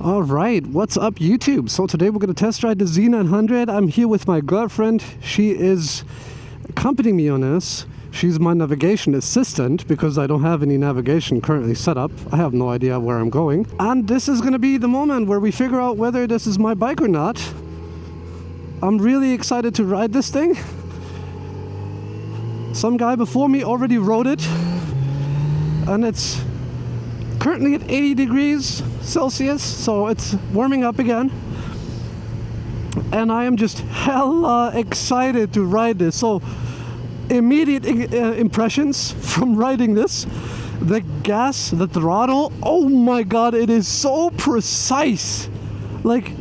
Alright, what's up YouTube? So today we're going to test ride the Z900. I'm here with my girlfriend. She is accompanying me on this. She's my navigation assistant because I don't have any navigation currently set up. I have no idea where I'm going. And this is going to be the moment where we figure out whether this is my bike or not. I'm really excited to ride this thing. Some guy before me already rode it. And it's currently at 80 degrees Celsius, so it's warming up again. And I am just hella excited to ride this. So immediate impressions from riding this: the gas, the throttle, oh my god, it is so precise. Like,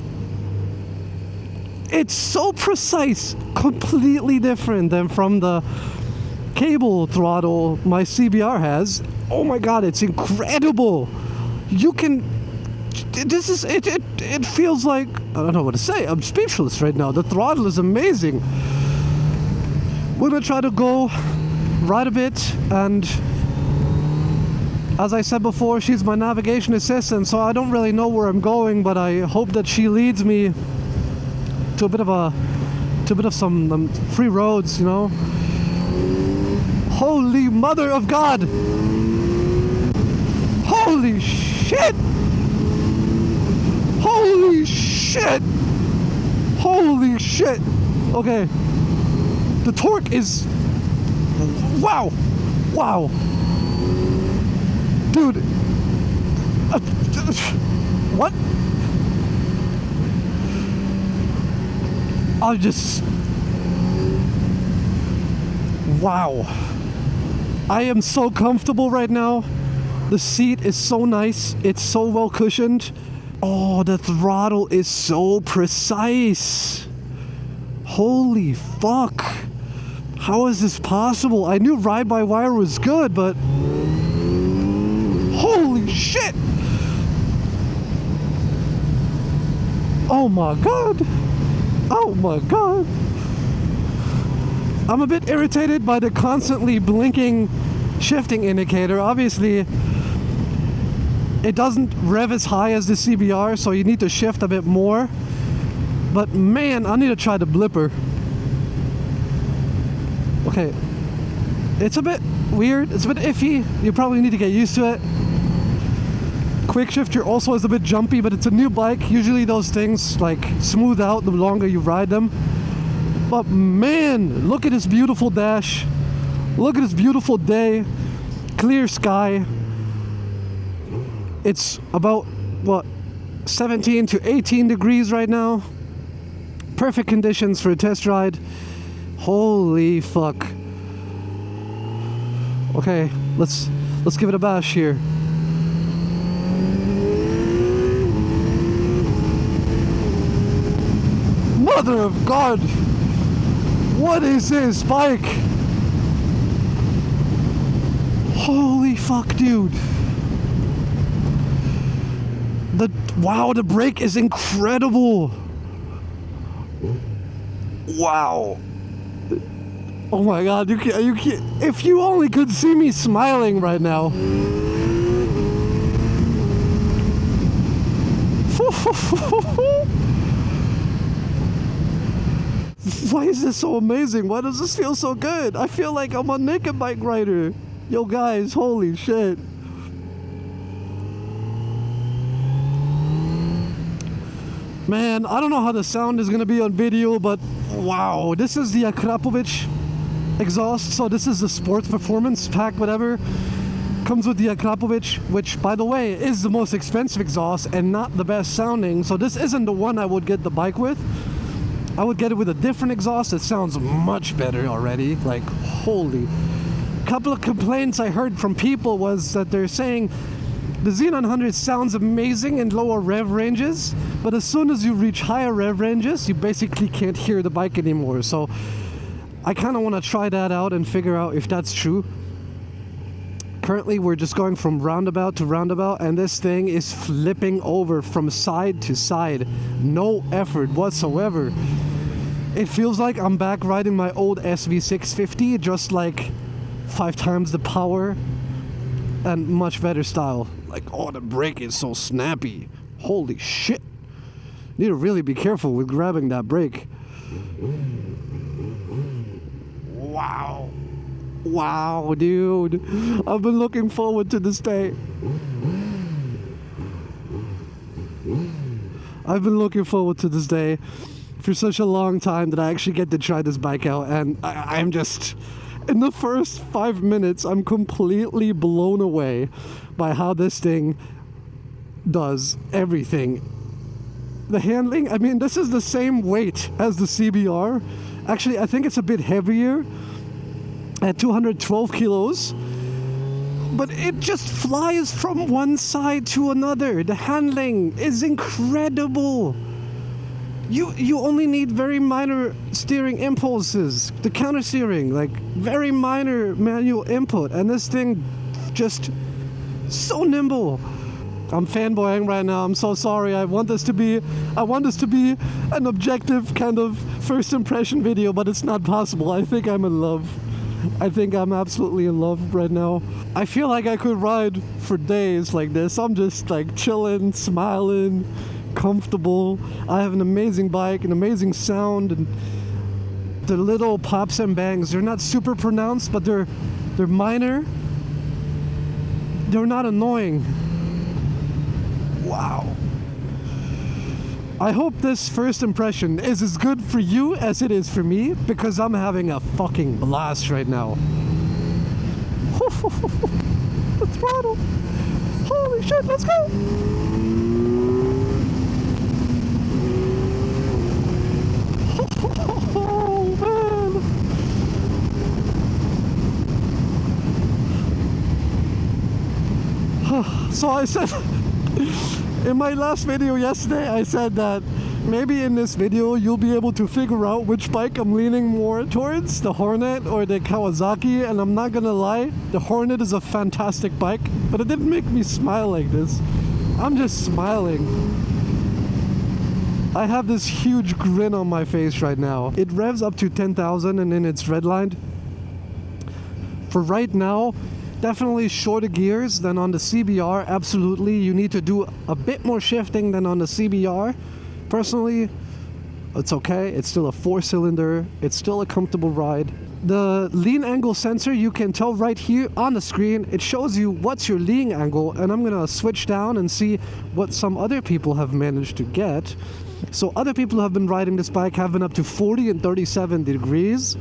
it's so precise, completely different than from the cable throttle my CBR has. Oh my god, it's incredible. You can, this is it, it feels like, I don't know what to say, I'm speechless right now. The throttle is amazing. We're gonna try to go ride a bit, and as I said before, she's my navigation assistant, so I don't really know where I'm going, but I hope that she leads me to a bit of some free roads, you know. Holy mother of God! Holy shit! Holy shit! Holy shit! Okay. The torque is... Wow! Wow! Dude! What? I'll just... Wow! I am so comfortable right now. The seat is so nice. It's so well cushioned. Oh, the throttle is so precise. Holy fuck. How is this possible? I knew ride-by-wire was good, but... Holy shit! Oh my god! Oh my god! I'm a bit irritated by the constantly blinking shifting indicator. Obviously, it doesn't rev as high as the CBR, so you need to shift a bit more. But man, I need to try the blipper. Okay, it's a bit weird, it's a bit iffy. You probably need to get used to it. Quick shifter also is a bit jumpy, but it's a new bike. Usually those things like smooth out the longer you ride them. But man, look at this beautiful dash. Look at this beautiful day. Clear sky. It's about, what, 17 to 18 degrees right now. Perfect conditions for a test ride. Holy fuck. Okay, let's give it a bash here. Mother of God! What is this bike? Holy fuck, dude. Wow, the brake is incredible. Wow. Oh my god, you can't, if you only could see me smiling right now. Why is this so amazing? Why does this feel so good? I feel like I'm a naked bike rider. Yo guys, holy shit. Man, I don't know how the sound is gonna be on video, but wow. This is the Akrapovic exhaust. So this is the sports performance pack, whatever. Comes with the Akrapovic, which by the way is the most expensive exhaust and not the best sounding. So this isn't the one I would get the bike with. I would get it with a different exhaust that sounds much better already. Like, holy. Couple of complaints I heard from people was that they're saying the Z900 sounds amazing in lower rev ranges, but as soon as you reach higher rev ranges, you basically can't hear the bike anymore. So I kind of want to try that out and figure out if that's true. Currently, we're just going from roundabout to roundabout, and this thing is flipping over from side to side. No effort whatsoever. It feels like I'm back riding my old SV650, just like 5 times the power and much better style. Like, oh, the brake is so snappy. Holy shit. Need to really be careful with grabbing that brake. Wow. Wow, dude. I've been looking forward to this day. I've been looking forward to this day for such a long time that I actually get to try this bike out, and I'm just... In the first 5 minutes, I'm completely blown away by how this thing does everything. The handling, I mean, this is the same weight as the CBR. Actually, I think it's a bit heavier at 212 kilos. But it just flies from one side to another. The handling is incredible. You only need very minor steering impulses. The counter steering, like very minor manual input, and this thing just so nimble. I'm fanboying right now. I'm so sorry. I want this to be an objective kind of first impression video, but it's not possible. I think I'm in love. I think I'm absolutely in love right now. I feel like I could ride for days like this. I'm just like chilling, smiling, comfortable. I have an amazing bike, an amazing sound, and the little pops and bangs, they're not super pronounced, but they're minor. They're not annoying. Wow. I hope this first impression is as good for you as it is for me, because I'm having a fucking blast right now. The throttle. Holy shit, let's go. Oh, man. So I said, in my last video yesterday, I said that maybe in this video you'll be able to figure out which bike I'm leaning more towards, the Hornet or the Kawasaki, and I'm not gonna lie, the Hornet is a fantastic bike, but it didn't make me smile like this. I'm just smiling. I have this huge grin on my face right now. It revs up to 10,000 and then it's redlined. For right now, definitely shorter gears than on the CBR, absolutely. You need to do a bit more shifting than on the CBR. Personally, it's okay. It's still a 4-cylinder. It's still a comfortable ride. The lean angle sensor, you can tell right here on the screen, it shows you what's your lean angle, and I'm gonna switch down and see what some other people have managed to get. So other people who have been riding this bike have been up to 40 and 37 degrees.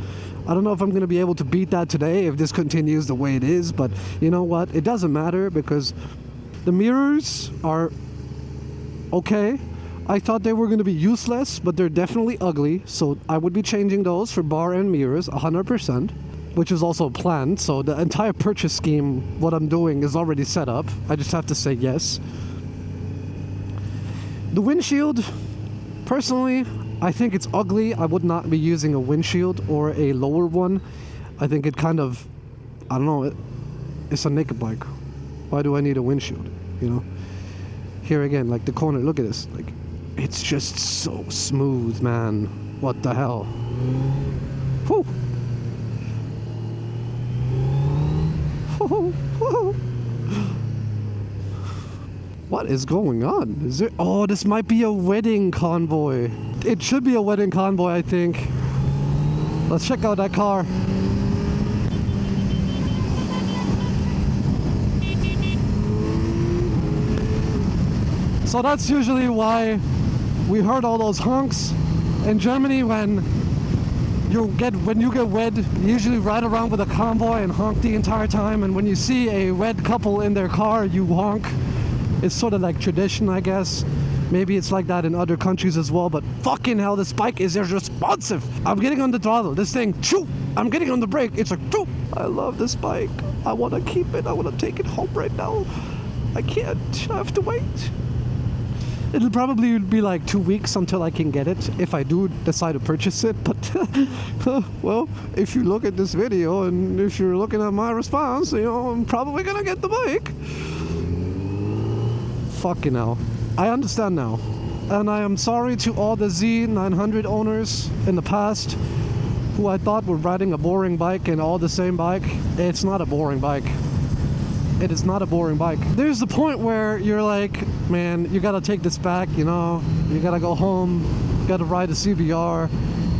I don't know if I'm going to be able to beat that today if this continues the way it is, but you know what? It doesn't matter because the mirrors are okay. I thought they were going to be useless, but they're definitely ugly, so I would be changing those for bar and mirrors 100%, which is also planned, so the entire purchase scheme, what I'm doing, is already set up. I just have to say yes. The windshield, personally, I think it's ugly. I would not be using a windshield or a lower one. I think it kind of, I don't know, it's a naked bike. Why do I need a windshield, you know? Here again, like the corner, look at this. Like, it's just so smooth, man. What the hell? Whew. What is going on? Is there... Oh, this might be a wedding convoy. It should be a wedding convoy, I think. Let's check out that car. So that's usually why we heard all those honks. In Germany, when you get wed, you usually ride around with a convoy and honk the entire time. And when you see a wed couple in their car, you honk. It's sort of like tradition, I guess. Maybe it's like that in other countries as well, but fucking hell, this bike is irresponsive. I'm getting on the throttle, this thing, choo! I'm getting on the brake, it's like, choo! I love this bike. I want to keep it. I want to take it home right now. I can't. I have to wait. It'll probably be like 2 weeks until I can get it, if I do decide to purchase it, but well, if you look at this video and if you're looking at my response, you know, I'm probably gonna get the bike. Fucking hell. I understand now. And I am sorry to all the Z900 owners in the past who I thought were riding a boring bike and all the same bike. It's not a boring bike. it is not a boring bike. There's the point where you're like, man, you gotta take this back, you know, you gotta go home, you gotta ride a CBR.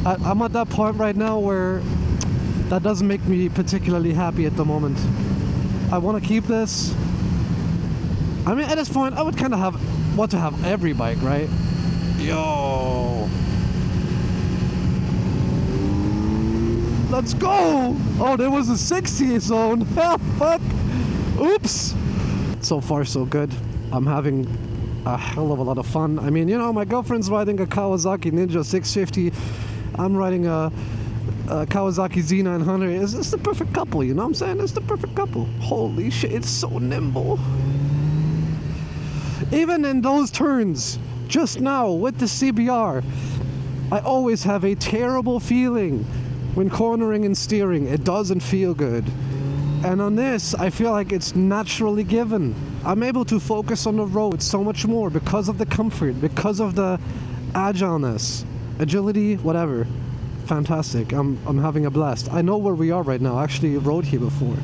I'm at that point right now where that doesn't make me particularly happy at the moment. I want to keep this. I mean, at this point, I would kind of want to have every bike, right? Yo! Let's go! Oh, there was a 60 zone. Ah, fuck! Oops! So far, so good. I'm having a hell of a lot of fun. I mean, you know, my girlfriend's riding a Kawasaki Ninja 650. I'm riding a Kawasaki Z900. It's the perfect couple, you know what I'm saying? It's the perfect couple. Holy shit, it's so nimble. Even in those turns, just now with the CBR, I always have a terrible feeling when cornering and steering. It doesn't feel good. And on this, I feel like it's naturally given. I'm able to focus on the road so much more because of the comfort, because of the agileness, agility, whatever. Fantastic. I'm having a blast. I know where we are right now. I actually rode here before.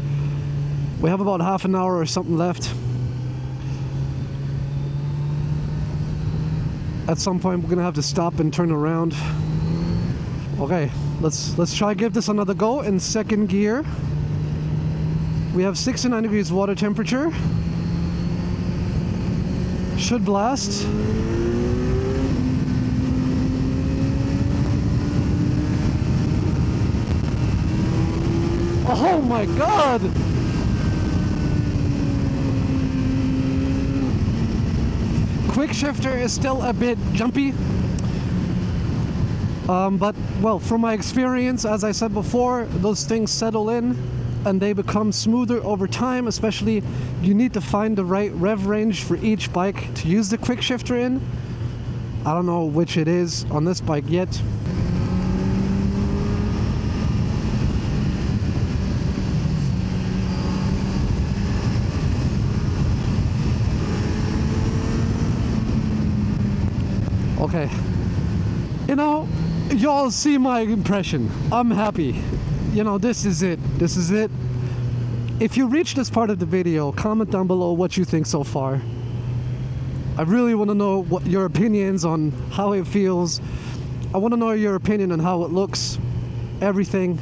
We have about half an hour or something left. At some point we're gonna have to stop and turn around. Okay, let's try give this another go in second gear. We have 69 degrees water temperature. Should blast. Oh my god! Quick shifter is still a bit jumpy. But, well, from my experience, as I said before, those things settle in and they become smoother over time. Especially, you need to find the right rev range for each bike to use the quick shifter in. I don't know which it is on this bike yet. Okay, you know, y'all see my impression. I'm happy. You know, this is it. This is it. If you reach this part of the video, comment down below what you think so far. I really want to know what your opinions on how it feels. I want to know your opinion on how it looks. Everything.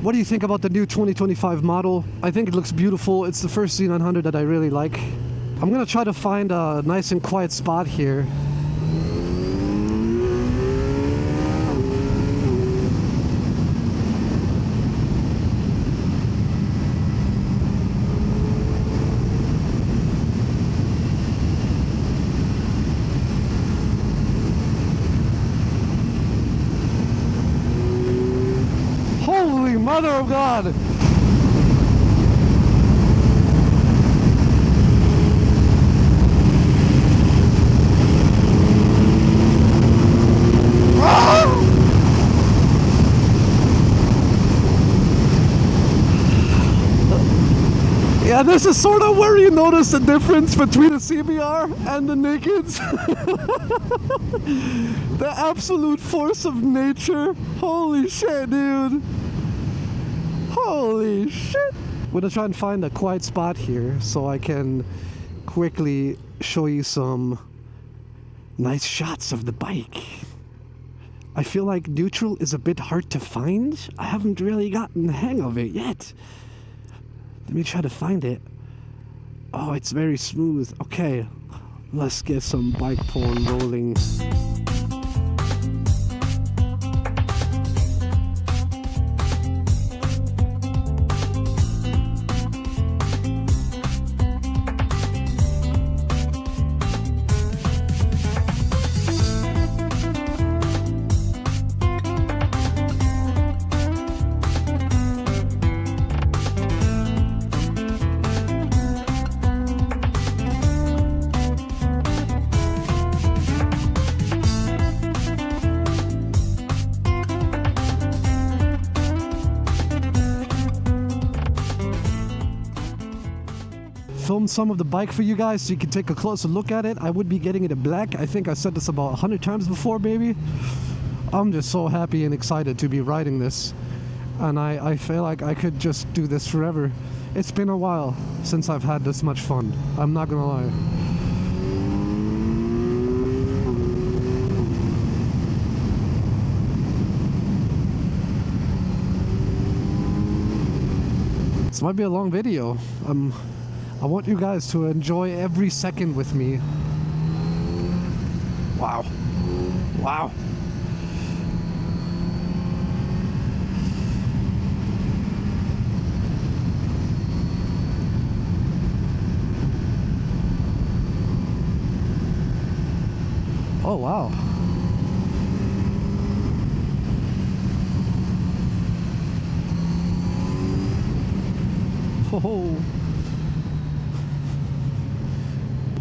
What do you think about the new 2025 model? I think it looks beautiful. It's the first Z900 that I really like. I'm gonna try to find a nice and quiet spot here. Mother of God! Yeah, this is sort of where you notice the difference between the CBR and the Nakeds. The absolute force of nature. Holy shit, dude. Holy shit! I'm gonna try and find a quiet spot here so I can quickly show you some nice shots of the bike. I feel like neutral is a bit hard to find. I haven't really gotten the hang of it yet. Let me try to find it. Oh, it's very smooth. Okay, let's get some bike porn rolling. Filmed some of the bike for you guys so you can take a closer look at it. I would be getting it in black. I think I said this about 100 times before, baby. I'm just so happy and excited to be riding this. and I feel like I could just do this forever. It's been a while since I've had this much fun. I'm not gonna lie. This might be a long video. I want you guys to enjoy every second with me. Wow. Wow. Oh, wow. Oh.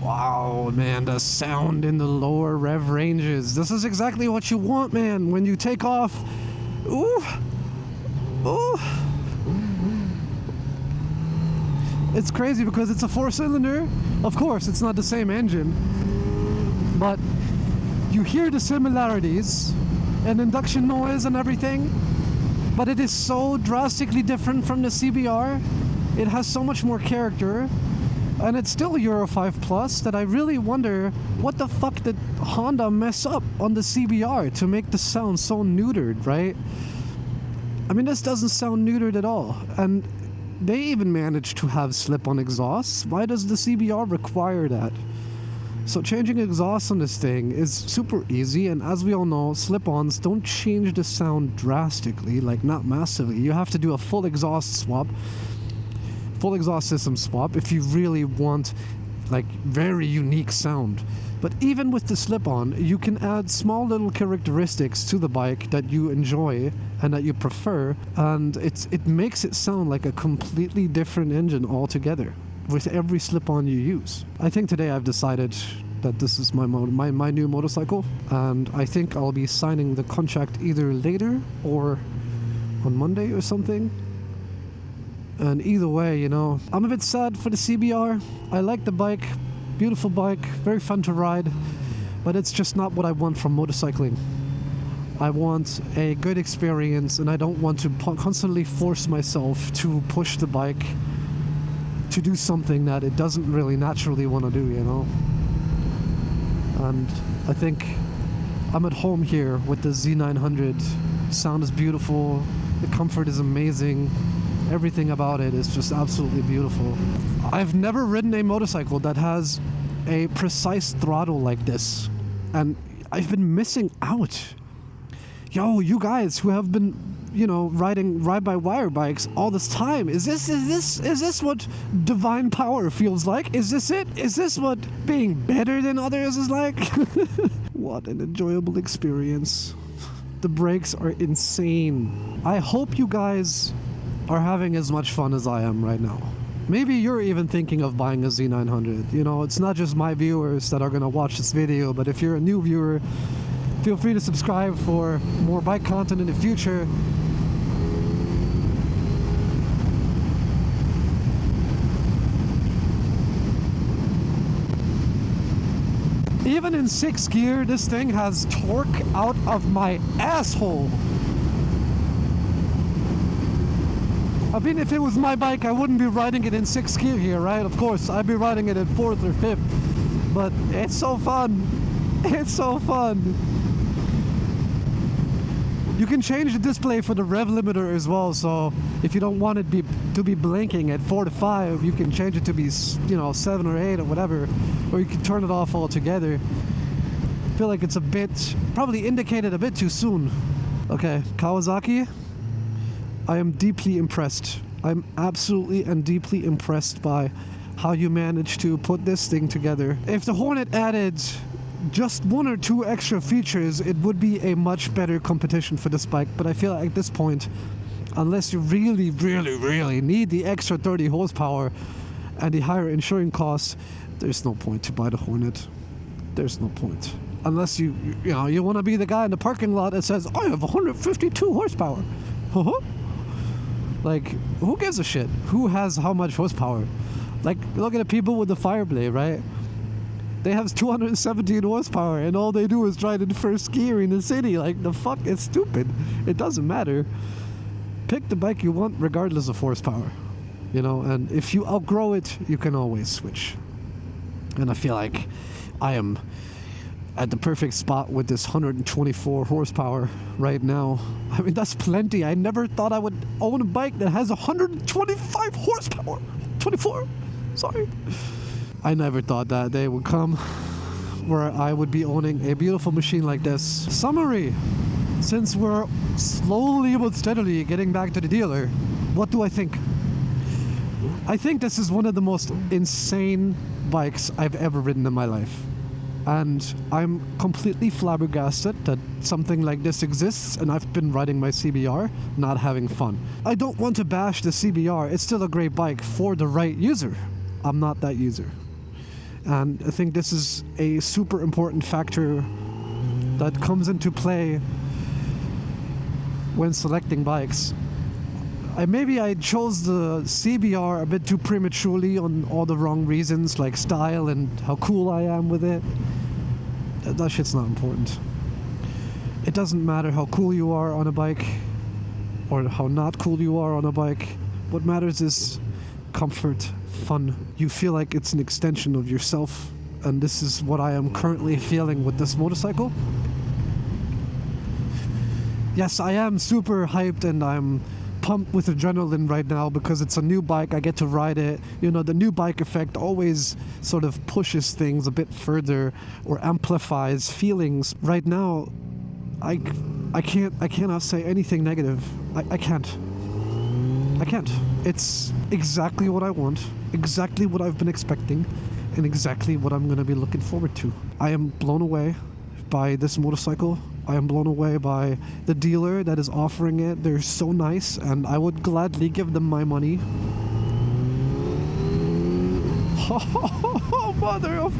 Wow, man, the sound in the lower rev ranges. This is exactly what you want, man, when you take off. Ooh. Ooh. It's crazy because it's a 4-cylinder. Of course, it's not the same engine, but you hear the similarities and induction noise and everything, but it is so drastically different from the CBR. It has so much more character, and it's still Euro 5 Plus that I really wonder what the fuck did Honda mess up on the CBR to make the sound so neutered, right? I mean, this doesn't sound neutered at all, and they even managed to have slip-on exhausts. Why does the CBR require that? So changing exhaust on this thing is super easy, and as we all know, slip-ons don't change the sound drastically, like not massively. You have to do a full exhaust swap, full exhaust system swap, if you really want like very unique sound. But even with the slip-on, you can add small little characteristics to the bike that you enjoy and that you prefer, and it makes it sound like a completely different engine altogether with every slip-on you use. I think today I've decided that this is my new motorcycle, and I think I'll be signing the contract either later or on Monday or something. And either way, you know, I'm a bit sad for the CBR. I like the bike, beautiful bike, very fun to ride, but it's just not what I want from motorcycling. I want a good experience, and I don't want to constantly force myself to push the bike to do something that it doesn't really naturally want to do, you know? And I think I'm at home here with the Z900. Sound is beautiful, the comfort is amazing, everything about it is just absolutely beautiful. I've never ridden a motorcycle that has a precise throttle like this, and I've been missing out. Yo, you guys who have been, you know, riding ride-by-wire bikes all this time, is this what divine power feels like? Is this it? Is this what being better than others is like? What an enjoyable experience. The brakes are insane. I hope you guys are having as much fun as I am right now. Maybe you're even thinking of buying a Z900. You know, it's not just my viewers that are gonna watch this video, but if you're a new viewer, feel free to subscribe for more bike content in the future. Even in 6th gear, this thing has torque out of my asshole. I mean, if it was my bike, I wouldn't be riding it in 6th gear here, right? Of course, I'd be riding it in 4th or 5th. But it's so fun. It's so fun. You can change the display for the rev limiter as well, so if you don't want it to be blinking at 4 to 5, you can change it to be, you know, 7 or 8 or whatever, or you can turn it off altogether. I feel like it's a bit, probably indicated a bit too soon. Okay, Kawasaki, I am deeply impressed. I'm absolutely and deeply impressed by how you managed to put this thing together. If the Hornet added just 1 or 2 extra features, it would be a much better competition for this bike, but I feel like at this point, unless you really, really, really need the extra 30 horsepower and the higher insuring costs, there's no point to buy the Hornet. There's no point. Unless you want to be the guy in the parking lot that says, I have 152 horsepower. Like, who gives a shit? Who has how much horsepower? Like, look at the people with the Fireblade, right? They have 217 horsepower, and all they do is ride in first gear in the city. Like, the fuck? It's stupid. It doesn't matter. pick the bike you want regardless of horsepower, you know, and if you outgrow it, you can always switch. And I feel like I am at the perfect spot with this 124 horsepower right now. I mean, that's plenty. I never thought I would own a bike that has 125 horsepower. 24? Sorry. I never thought that day would come where I would be owning a beautiful machine like this. Summary. Since we're slowly but steadily getting back to the dealer, what do I think? I think this is one of the most insane bikes I've ever ridden in my life. And I'm completely flabbergasted that something like this exists, and I've been riding my CBR, not having fun. I don't want to bash the CBR. It's still a great bike for the right user. I'm not that user. And I think this is a super important factor that comes into play when selecting bikes. Maybe I chose the CBR a bit too prematurely on all the wrong reasons, like style and how cool I am with it. That shit's not important. It doesn't matter how cool you are on a bike or how not cool you are on a bike. What matters is comfort, fun. You feel like it's an extension of yourself, and this is what I am currently feeling with this motorcycle. Yes, I am super hyped and I'm pumped with adrenaline right now because it's a new bike. I get to ride it. You know, the new bike effect always sort of pushes things a bit further or amplifies feelings. Right now, I cannot say anything negative. I can't. It's exactly what I want, exactly what I've been expecting, and exactly what I'm going to be looking forward to. I am blown away by this motorcycle. I am blown away by the dealer that is offering it. They're so nice, and I would gladly give them my money. Oh, Mother of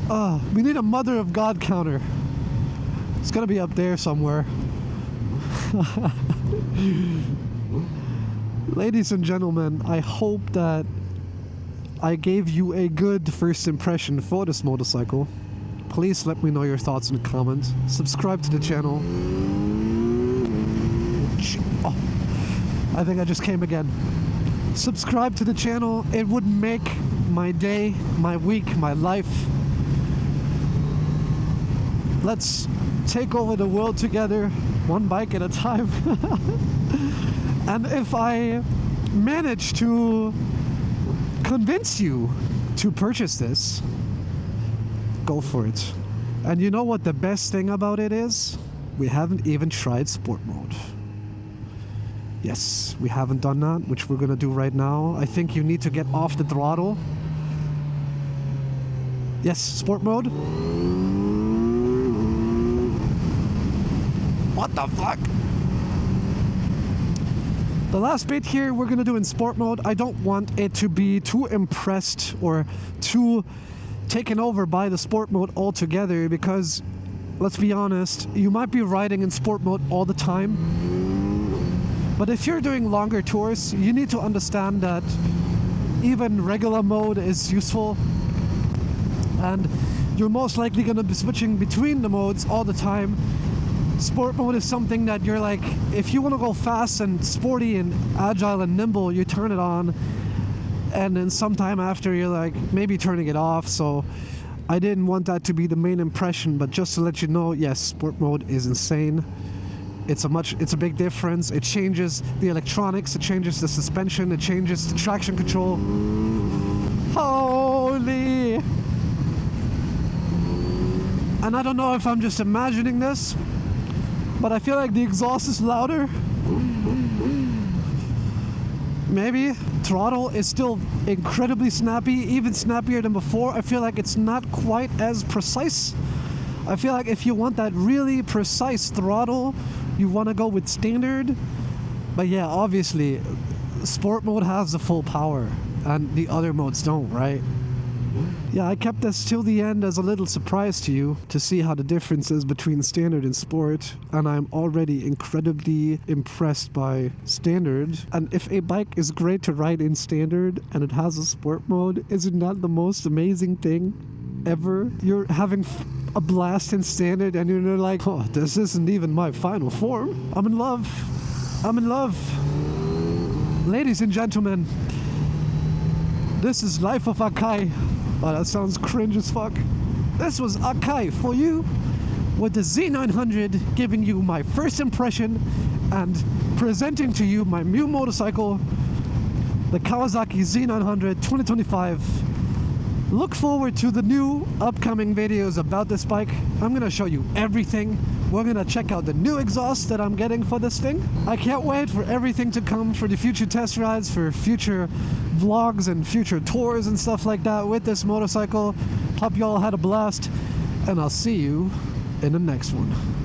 God! We need a Mother of God counter. It's gonna be up there somewhere. Ladies and gentlemen, I hope that I gave you a good first impression for this motorcycle. Please let me know your thoughts in the comments. Subscribe to the channel. Oh, I think I just came again. Subscribe to the channel. It would make my day, my week, my life. Let's take over the world together, one bike at a time. And if I manage to convince you to purchase this, go for it. And you know what the best thing about it is? We haven't even tried sport mode. Yes, we haven't done that, which we're gonna do right now. I think you need to get off the throttle. Yes, sport mode. What the fuck? The last bit here we're gonna do in sport mode. I don't want it to be too impressed or too taken over by the sport mode altogether, because let's be honest, you might be riding in sport mode all the time, but if you're doing longer tours, you need to understand that even regular mode is useful, and you're most likely going to be switching between the modes all the time. Sport mode is something that you're like, if you want to go fast and sporty and agile and nimble, you turn it on, and then sometime after you're like maybe turning it off. So I didn't want that to be the main impression, but just to let you know, yes, sport mode is insane. It's a big difference. It changes the electronics, it changes the suspension, it changes the traction control. Holy! And I don't know if I'm just imagining this, but I feel like the exhaust is louder. Maybe. Throttle is still incredibly snappy, even snappier than before. I feel like it's not quite as precise. I feel like if you want that really precise throttle, you want to go with standard. But yeah, obviously, sport mode has the full power, and the other modes don't, right? Yeah, I kept this till the end as a little surprise to you, to see how the difference is between standard and sport, and I'm already incredibly impressed by standard. And if a bike is great to ride in standard and it has a sport mode, isn't that the most amazing thing ever? You're having a blast in standard and you're like, oh, this isn't even my final form. I'm in love. I'm in love. Ladies and gentlemen, this is Life of Akai. Oh, that sounds cringe as fuck. This was Akai for you with the Z900, giving you my first impression and presenting to you my new motorcycle, the Kawasaki Z900 2025. Look forward to the new upcoming videos about this bike. I'm gonna show you everything. We're gonna check out the new exhaust that I'm getting for this thing. I can't wait for everything to come, for the future test rides, for future vlogs and future tours and stuff like that with this motorcycle. Hope y'all had a blast, and I'll see you in the next one.